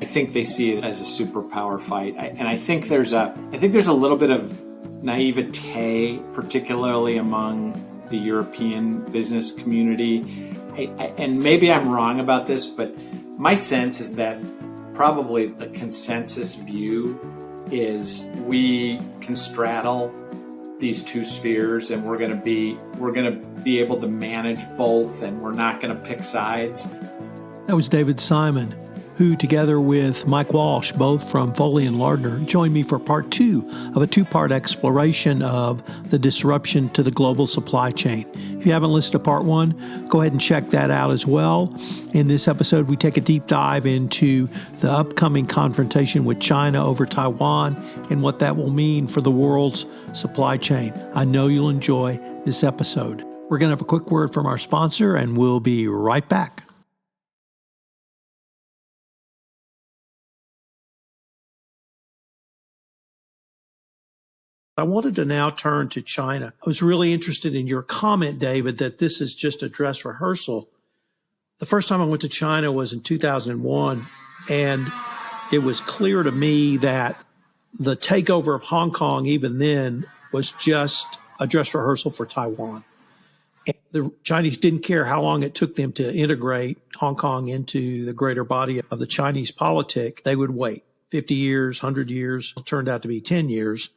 think they see it as a superpower fight. I think there's a little bit of naivete, particularly among the European business community. And maybe I'm wrong about this, but my sense is that probably the consensus view is we can straddle these two spheres, and we're going to be able to manage both, and we're not going to pick sides. That was David Simon, who, together with Mike Walsh, both from Foley and Lardner, joined me for part 2 of a 2-part exploration of the disruption to the global supply chain. If you haven't listened to part 1, go ahead and check that out as well. In this episode, we take a deep dive into the upcoming confrontation with China over Taiwan and what that will mean for the world's supply chain. I know you'll enjoy this episode. We're going to have a quick word from our sponsor, and we'll be right back. I wanted to now turn to China. I was really interested in your comment, David, that this is just a dress rehearsal. The first time I went to China was in 2001, and it was clear to me that the takeover of Hong Kong, even then, was just a dress rehearsal for Taiwan. And the Chinese didn't care how long it took them to integrate Hong Kong into the greater body of the Chinese politic. They would wait 50 years, 100 years. It turned out to be 10 years.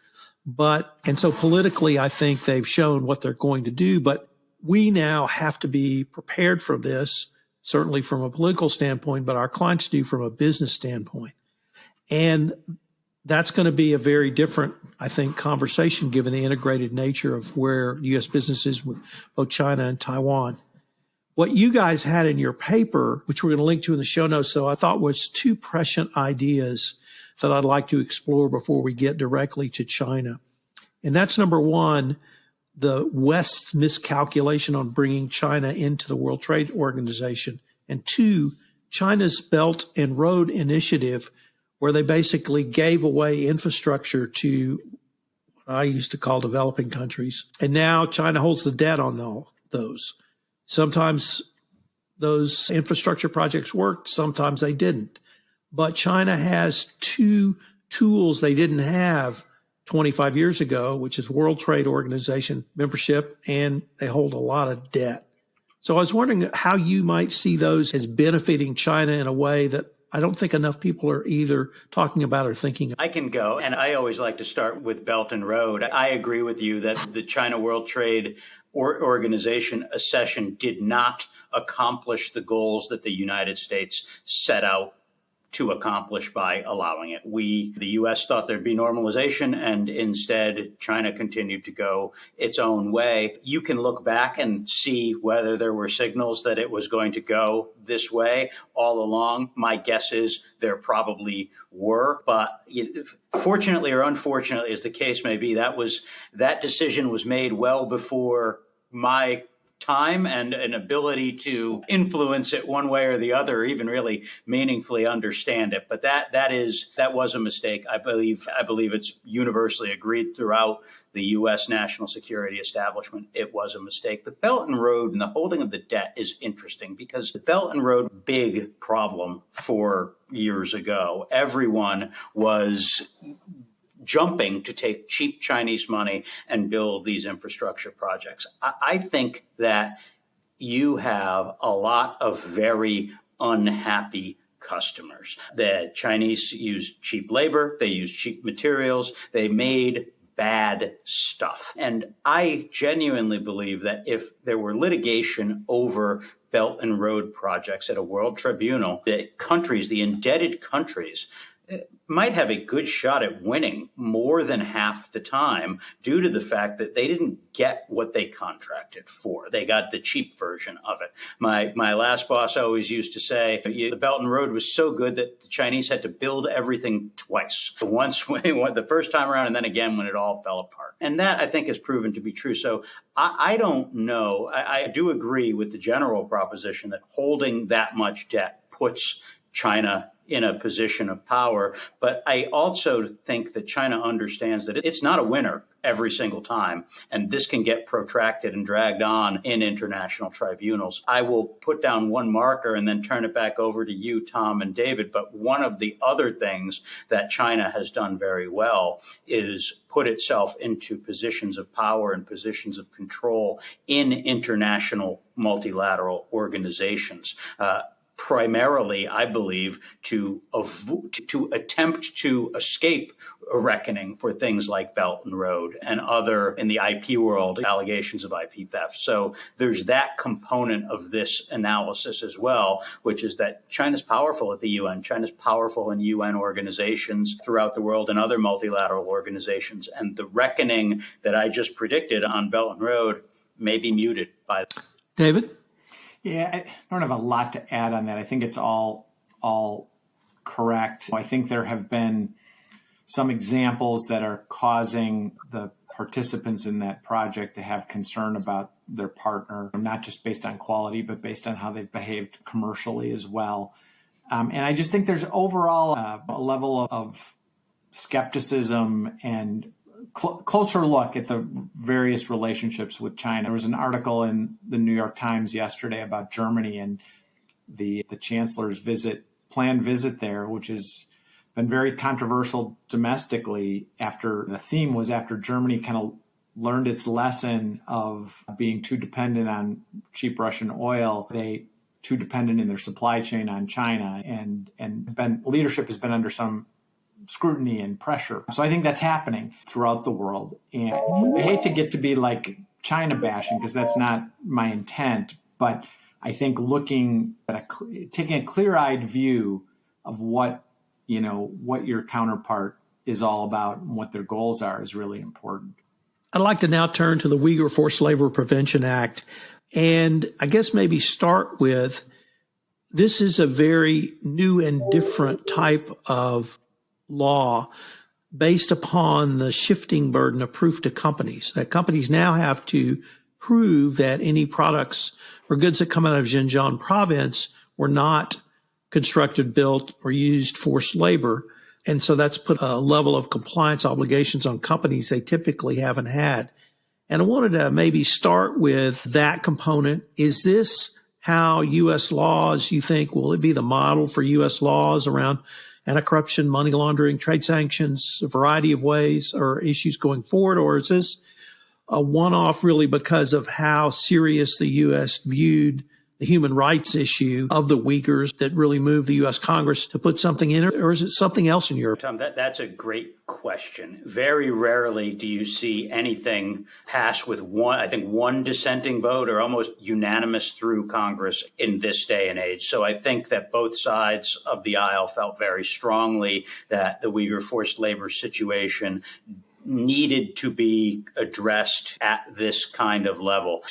And so politically, I think they've shown what they're going to do, but we now have to be prepared for this, certainly from a political standpoint, but our clients do from a business standpoint. And that's going to be a very different, I think, conversation given the integrated nature of where U.S. business is with both China and Taiwan. What you guys had in your paper, which we're going to link to in the show notes, so I thought was 2 prescient ideas that I'd like to explore before we get directly to China. And that's number 1, the West's miscalculation on bringing China into the World Trade Organization. And 2, China's Belt and Road Initiative, where they basically gave away infrastructure to what I used to call developing countries. And now China holds the debt on all those. Sometimes those infrastructure projects worked, sometimes they didn't. But China has 2 tools they didn't have 25 years ago, which is World Trade Organization membership, and they hold a lot of debt. So I was wondering how you might see those as benefiting China in a way that I don't think enough people are either talking about or thinking. I can go, and I always like to start with Belt and Road. I agree with you that the China World Trade Organization accession did not accomplish the goals that the United States set out to accomplish by allowing it. The U.S. thought there'd be normalization, and instead China continued to go its own way. You can look back and see whether there were signals that it was going to go this way all along. My guess is there probably were, but fortunately or unfortunately, as the case may be, that decision was made well before my time and an ability to influence it one way or the other, or even really meaningfully understand it. But that was a mistake. I believe it's universally agreed throughout the U.S. national security establishment. It was a mistake. The Belt and Road and the holding of the debt is interesting because the Belt and Road, big problem 4 years ago. Everyone was jumping to take cheap Chinese money and build these infrastructure projects. I think that you have a lot of very unhappy customers. The Chinese used cheap labor, they used cheap materials, they made bad stuff. And I genuinely believe that if there were litigation over Belt and Road projects at a world tribunal, the indebted countries, might have a good shot at winning more than half the time due to the fact that they didn't get what they contracted for. They got the cheap version of it. My last boss always used to say the Belt and Road was so good that the Chinese had to build everything twice. Once when it went the first time around and then again when it all fell apart. And that I think has proven to be true. So I don't know. I do agree with the general proposition that holding that much debt puts China in a position of power. But I also think that China understands that it's not a winner every single time. And this can get protracted and dragged on in international tribunals. I will put down one marker and then turn it back over to you, Tom and David. But one of the other things that China has done very well is put itself into positions of power and positions of control in international multilateral organizations. Primarily, I believe, to attempt to escape a reckoning for things like Belt and Road and other, in the IP world, allegations of IP theft. So there's that component of this analysis as well, which is that China's powerful at the UN. China's powerful in UN organizations throughout the world and other multilateral organizations. And the reckoning that I just predicted on Belt and Road may be muted by David? Yeah, I don't have a lot to add on that. I think it's all correct. I think there have been some examples that are causing the participants in that project to have concern about their partner, not just based on quality, but based on how they've behaved commercially as well. And I just think there's overall a level of skepticism and closer look at the various relationships with China. There was an article in the New York Times yesterday about Germany and the chancellor's planned visit there, which has been very controversial domestically. After Germany kind of learned its lesson of being too dependent on cheap Russian oil. They too dependent in their supply chain on China, and leadership has been under some scrutiny and pressure. So I think that's happening throughout the world. And I hate to get to be like China bashing, because that's not my intent, but I think looking at taking a clear-eyed view of what your counterpart is all about and what their goals are is really important. I'd like to now turn to the Uyghur Forced Labor Prevention Act. And I guess maybe start with, this is a very new and different type of law based upon the shifting burden of proof to companies, that companies now have to prove that any products or goods that come out of Xinjiang province were not constructed, built, or used forced labor. And so that's put a level of compliance obligations on companies they typically haven't had. And I wanted to maybe start with that component. Is this how U.S. laws, you think, will it be the model for U.S. laws around anti-corruption, money laundering, trade sanctions, a variety of ways or issues going forward? Or is this a one-off really because of how serious the U.S. viewed the human rights issue of the Uyghurs that really moved the U.S. Congress to put something in, or is it something else in Europe? Tom, that's a great question. Very rarely do you see anything pass with one dissenting vote or almost unanimous through Congress in this day and age. So I think that both sides of the aisle felt very strongly that the Uyghur forced labor situation needed to be addressed at this kind of level.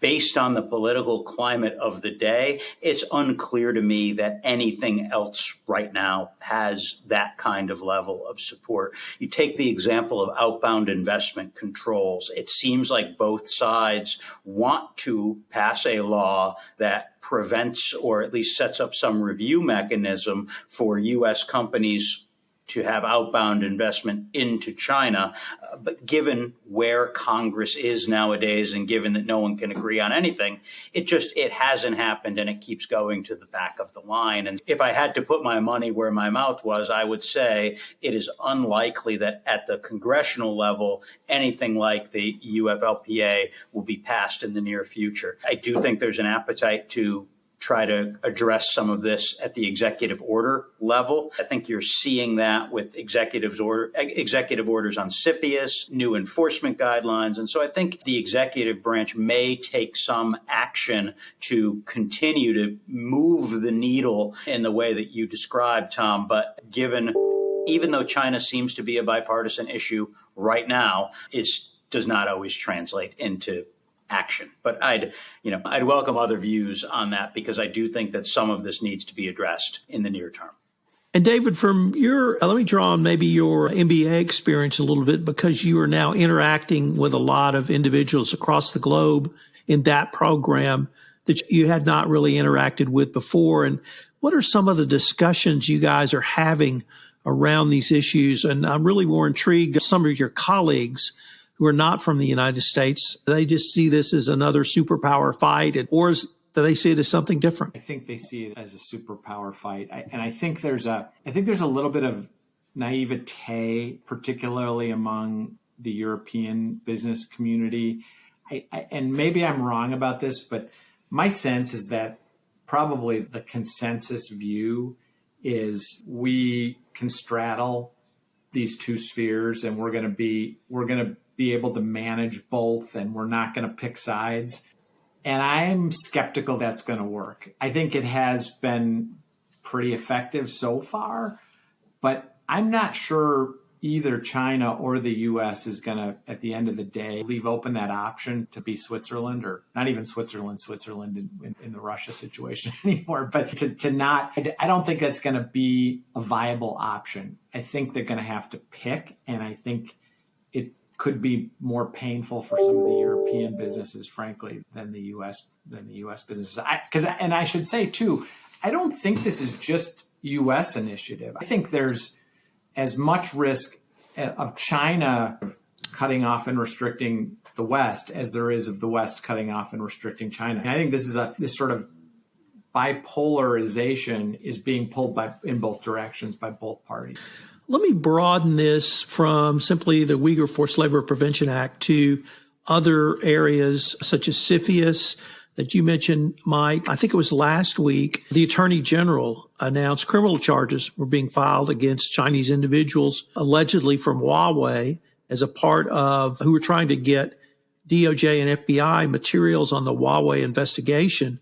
Based on the political climate of the day, it's unclear to me that anything else right now has that kind of level of support. You take the example of outbound investment controls. It seems like both sides want to pass a law that prevents or at least sets up some review mechanism for U.S. companies to have outbound investment into China. But given where Congress is nowadays and given that no one can agree on anything, it hasn't happened, and it keeps going to the back of the line. And if I had to put my money where my mouth was, I would say it is unlikely that at the congressional level, anything like the UFLPA will be passed in the near future. I do think there's an appetite to try to address some of this at the executive order level. I think you're seeing that with executive orders on CFIUS, new enforcement guidelines. And so I think the executive branch may take some action to continue to move the needle in the way that you described, Tom. But even though China seems to be a bipartisan issue right now, it does not always translate into action. But I'd welcome other views on that, because I do think that some of this needs to be addressed in the near term. And David, from let me draw on maybe your MBA experience a little bit, because you are now interacting with a lot of individuals across the globe in that program that you had not really interacted with before. And What are some of the discussions you guys are having around these issues? And I'm really more intrigued, some of your colleagues who are not from the United States, they just see this as another superpower fight, or do they see it as something different? I think they see it as a superpower fight. And I think there's a little bit of naivete, particularly among the European business community. And maybe I'm wrong about this, but my sense is that probably the consensus view is we can straddle these two spheres, and we're going to be able to manage both, and we're not going to pick sides. And I'm skeptical that's going to work. I think it has been pretty effective so far, but I'm not sure either China or the U.S. is going to, at the end of the day, leave open that option to be Switzerland, or not even Switzerland in the Russia situation anymore. But to not, I don't think that's going to be a viable option. I think they're going to have to pick, and I think it could be more painful for some of the European businesses, frankly, than the U.S. businesses. And I should say too, I don't think this is just U.S. initiative. I think there's as much risk of China cutting off and restricting the West as there is of the West cutting off and restricting China. And I think this sort of bipolarization is being pulled in both directions by both parties. Let me broaden this from simply the Uyghur Forced Labor Prevention Act to other areas such as CFIUS that you mentioned, Mike. I think it was last week, the Attorney General announced criminal charges were being filed against Chinese individuals, allegedly from Huawei, as a part of who were trying to get DOJ and FBI materials on the Huawei investigation.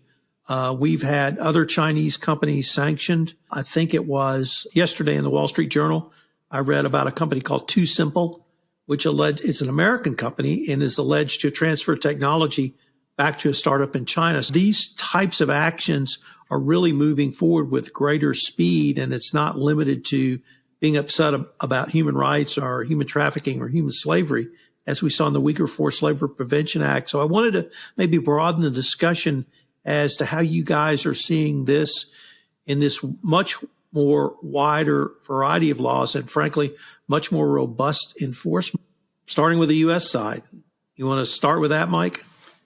We've had other Chinese companies sanctioned. I think it was yesterday in the Wall Street Journal, I read about a company called Too Simple, which it's an American company and is alleged to transfer technology back to a startup in China. So these types of actions are really moving forward with greater speed, and it's not limited to being upset about human rights or human trafficking or human slavery, as we saw in the Uyghur Forced Labor Prevention Act. So I wanted to maybe broaden the discussion as to how you guys are seeing this in this much more wider variety of laws and, frankly, much more robust enforcement, starting with the U.S. side. You want to start with that, Mike?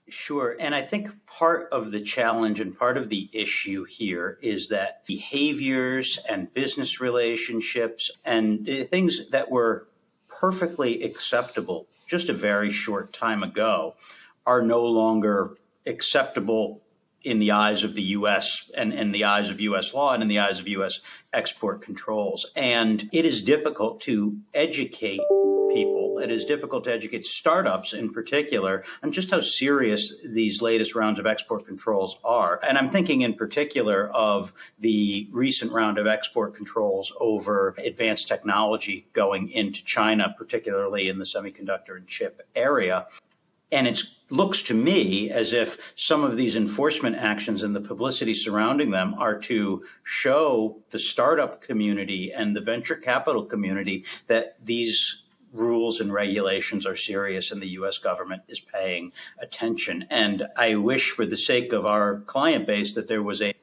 Sure. And I think part of the challenge and part of the issue here is that behaviors and business relationships and things that were perfectly acceptable just a very short time ago are no longer acceptable in the eyes of the U.S. and in the eyes of U.S. law and in the eyes of U.S. export controls. And it is difficult to educate people. It is difficult to educate startups in particular on just how serious these latest rounds of export controls are. And I'm thinking in particular of the recent round of export controls over advanced technology going into China, particularly in the semiconductor and chip area. And it looks to me as if some of these enforcement actions and the publicity surrounding them are to show the startup community and the venture capital community that these rules and regulations are serious and the U.S. government is paying attention. And I wish, for the sake of our client base, that there was a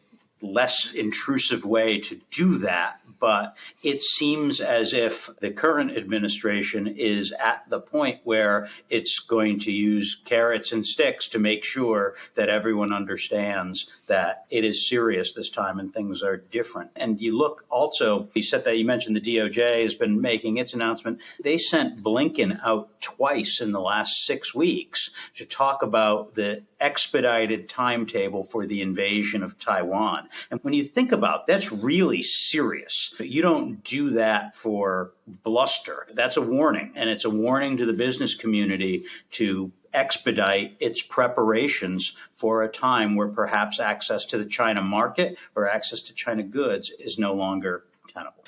less intrusive way to do that. But it seems as if the current administration is at the point where it's going to use carrots and sticks to make sure that everyone understands that it is serious this time and things are different. And you look also, you mentioned the DOJ has been making its announcement. They sent Blinken out twice in the last 6 weeks to talk about the expedited timetable for the invasion of Taiwan. And when you think about that's really serious. You don't do that for bluster. That's a warning. And it's a warning to the business community to expedite its preparations for a time where perhaps access to the China market or access to China goods is no longer tenable.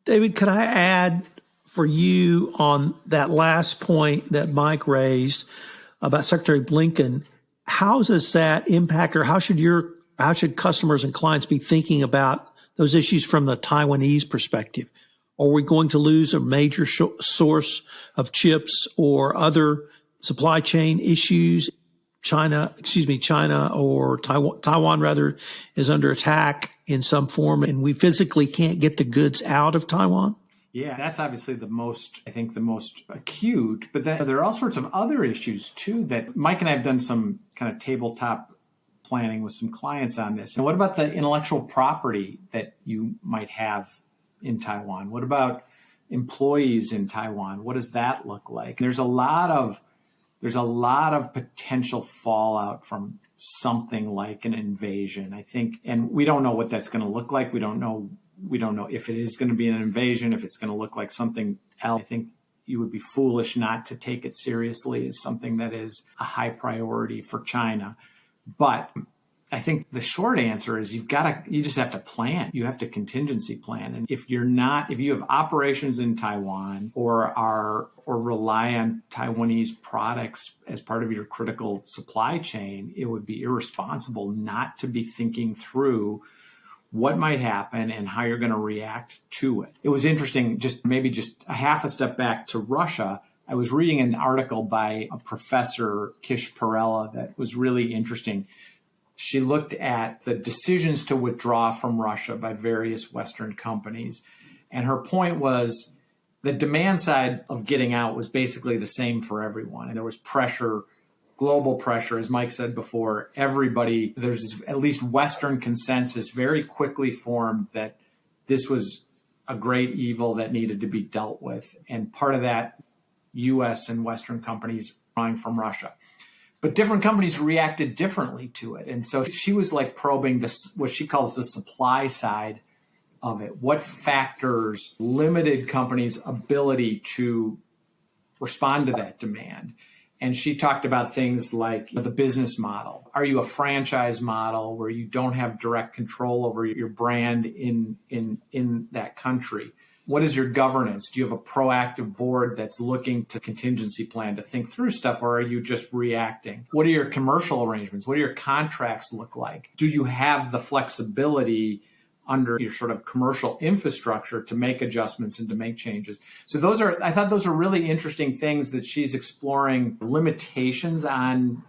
David, could I add for you on that last point that Mike raised about Secretary Blinken? How does that impact, or how should customers and clients be thinking about those issues from the Taiwanese perspective? Are we going to lose a major source of chips or other supply chain issues? China or Taiwan rather, is under attack in some form and we physically can't get the goods out of Taiwan? Yeah, that's obviously the most acute, but then there are all sorts of other issues too that Mike and I have done some kind of tabletop planning with some clients on this. And what about the intellectual property that you might have in Taiwan? What about employees in Taiwan? What does that look like? There's a lot of potential fallout from something like an invasion, I think, and we don't know what that's going to look like. We don't know if it is going to be an invasion, if it's going to look like something else. I think you would be foolish not to take it seriously as something that is a high priority for China. But I think the short answer is you just have to plan. You have to contingency plan. And if you have operations in Taiwan or rely on Taiwanese products as part of your critical supply chain, it would be irresponsible not to be thinking through what might happen and how you're going to react to it. It was interesting, just a half a step back to Russia. I was reading an article by a professor, Kish Perella, that was really interesting. She looked at the decisions to withdraw from Russia by various Western companies. And her point was the demand side of getting out was basically the same for everyone. And there was pressure, global pressure, as Mike said before, there's at least Western consensus very quickly formed that this was a great evil that needed to be dealt with. And part of that, U.S. and Western companies drawing from Russia. But different companies reacted differently to it. And so she was like probing this, what she calls the supply side of it. What factors limited companies' ability to respond to that demand? And she talked about things like the business model. Are you a franchise model where you don't have direct control over your brand in that country? What is your governance? Do you have a proactive board that's looking to contingency plan to think through stuff, or are you just reacting? What are your commercial arrangements? What do your contracts look like? Do you have the flexibility under your sort of commercial infrastructure to make adjustments and to make changes? So I thought those are really interesting things that she's exploring, limitations on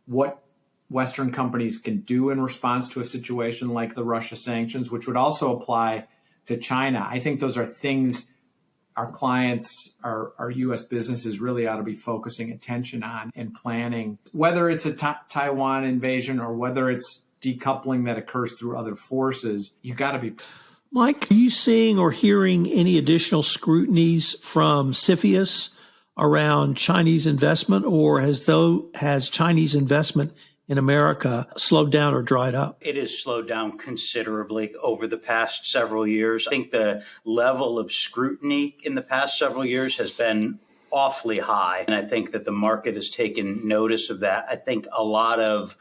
what Western companies can do in response to a situation like the Russia sanctions, which would also apply to China. I think those are things our clients, our U.S. businesses really ought to be focusing attention on and planning, whether it's a Taiwan invasion or whether it's decoupling that occurs through other forces. You got to be. Mike, are you seeing or hearing any additional scrutinies from CFIUS around Chinese investment, or has Chinese investment in America slowed down or dried up? It has slowed down considerably over the past several years. I think the level of scrutiny in the past several years has been awfully high. And I think that the market has taken notice of that. I think a lot of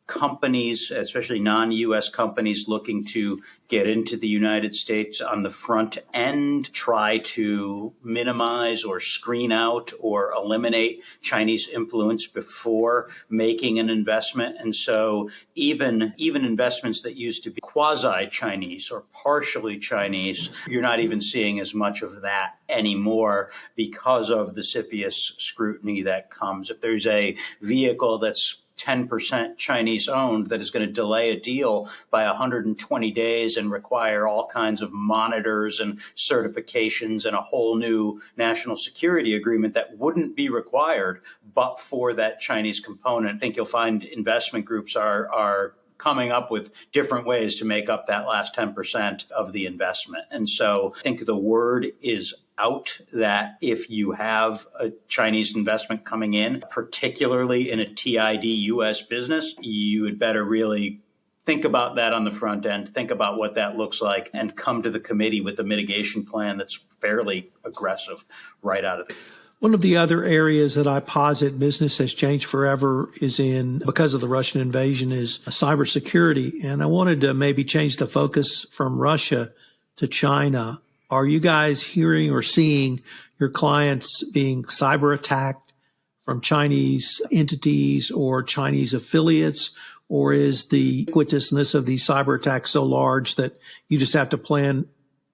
companies, especially non-U.S. companies looking to get into the United States on the front end, try to minimize or screen out or eliminate Chinese influence before making an investment. And so even investments that used to be quasi-Chinese or partially Chinese, you're not even seeing as much of that anymore because of the CFIUS scrutiny that comes. If there's a vehicle that's 10% Chinese owned that is going to delay a deal by 120 days and require all kinds of monitors and certifications and a whole new national security agreement that wouldn't be required but for that Chinese component. I think you'll find investment groups are coming up with different ways to make up that last 10% of the investment. And so I think the word is out that if you have a Chinese investment coming in, particularly in a TID U.S. business, you had better really think about that on the front end, think about what that looks like, and come to the committee with a mitigation plan that's fairly aggressive right out of the gate. One of the other areas that I posit business has changed forever because of the Russian invasion is cybersecurity. And I wanted to maybe change the focus from Russia to China. Are you guys hearing or seeing your clients being cyber attacked from Chinese entities or Chinese affiliates? Or is the ubiquitousness of these cyber attacks so large that you just have to plan?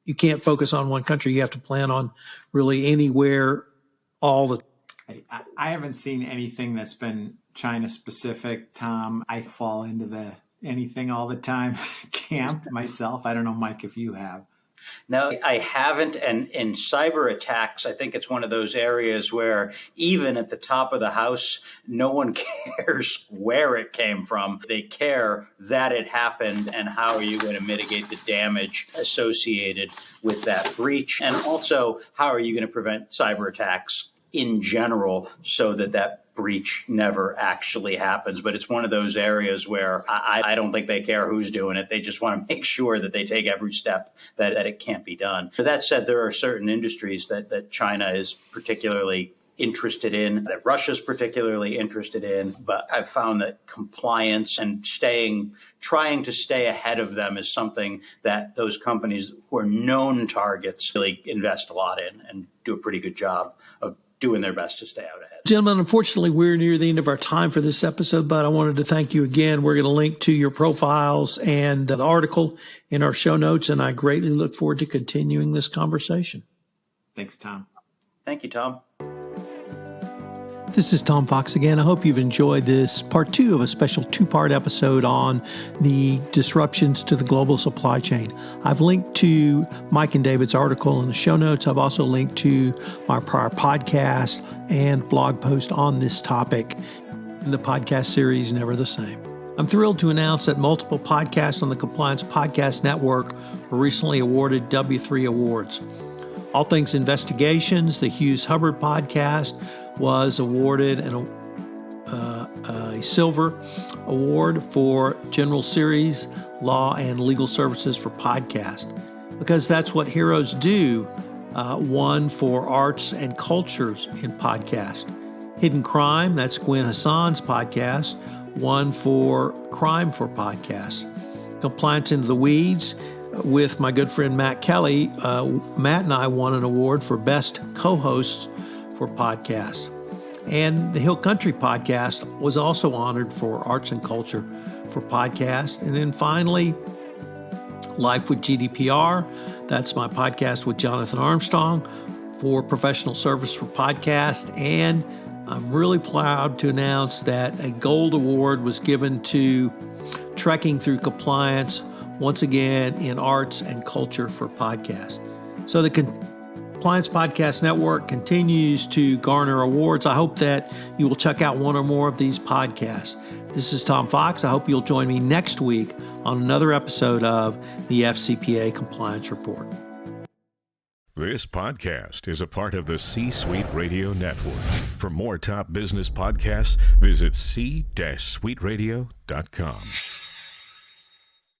You can't focus on one country. You have to plan on really anywhere, all the. I haven't seen anything that's been China specific, Tom. I fall into the anything all the time camp myself. I don't know, Mike, if you have. No, I haven't. And in cyber attacks, I think it's one of those areas where even at the top of the house, no one cares where it came from. They care that it happened and how are you going to mitigate the damage associated with that breach? And also, how are you going to prevent cyber attacks in general so that that breach never actually happens? But it's one of those areas where I don't think they care who's doing it. They just want to make sure that they take every step that it can't be done. But that said, there are certain industries that China is particularly interested in, that Russia's particularly interested in. But I've found that compliance and trying to stay ahead of them is something that those companies who are known targets really invest a lot in and do a pretty good job of doing their best to stay out ahead. Gentlemen, unfortunately, we're near the end of our time for this episode, but I wanted to thank you again. We're going to link to your profiles and the article in our show notes, and I greatly look forward to continuing this conversation. Thanks, Tom. Thank you, Tom. This is Tom Fox again. I hope you've enjoyed this part 2 of a special 2-part episode on the disruptions to the global supply chain. I've linked to Mike and David's article in the show notes. I've also linked to my prior podcast and blog post on this topic in the podcast series, Never the Same. I'm thrilled to announce that multiple podcasts on the Compliance Podcast Network were recently awarded W3 awards. All Things Investigations, the Hughes Hubbard podcast, was awarded a silver award for General Series Law and Legal Services for Podcast, because that's what heroes do. One for Arts and Cultures in Podcast. Hidden Crime, that's Gwen Hassan's podcast, one for Crime for Podcast. Compliance Into the Weeds with my good friend Matt Kelly. Matt and I won an award for Best Co-Hosts for podcasts. And the Hill Country podcast was also honored for Arts and Culture for podcast. And then finally, Life with GDPR. That's my podcast with Jonathan Armstrong for professional service for podcast. And I'm really proud to announce that a gold award was given to Trekking Through Compliance, once again in Arts and Culture for podcast. So the Compliance Podcast Network continues to garner awards. I hope that you will check out one or more of these podcasts. This is Tom Fox. I hope you'll join me next week on another episode of the FCPA Compliance Report. This podcast is a part of the C-Suite Radio Network. For more top business podcasts, visit c-suiteradio.com.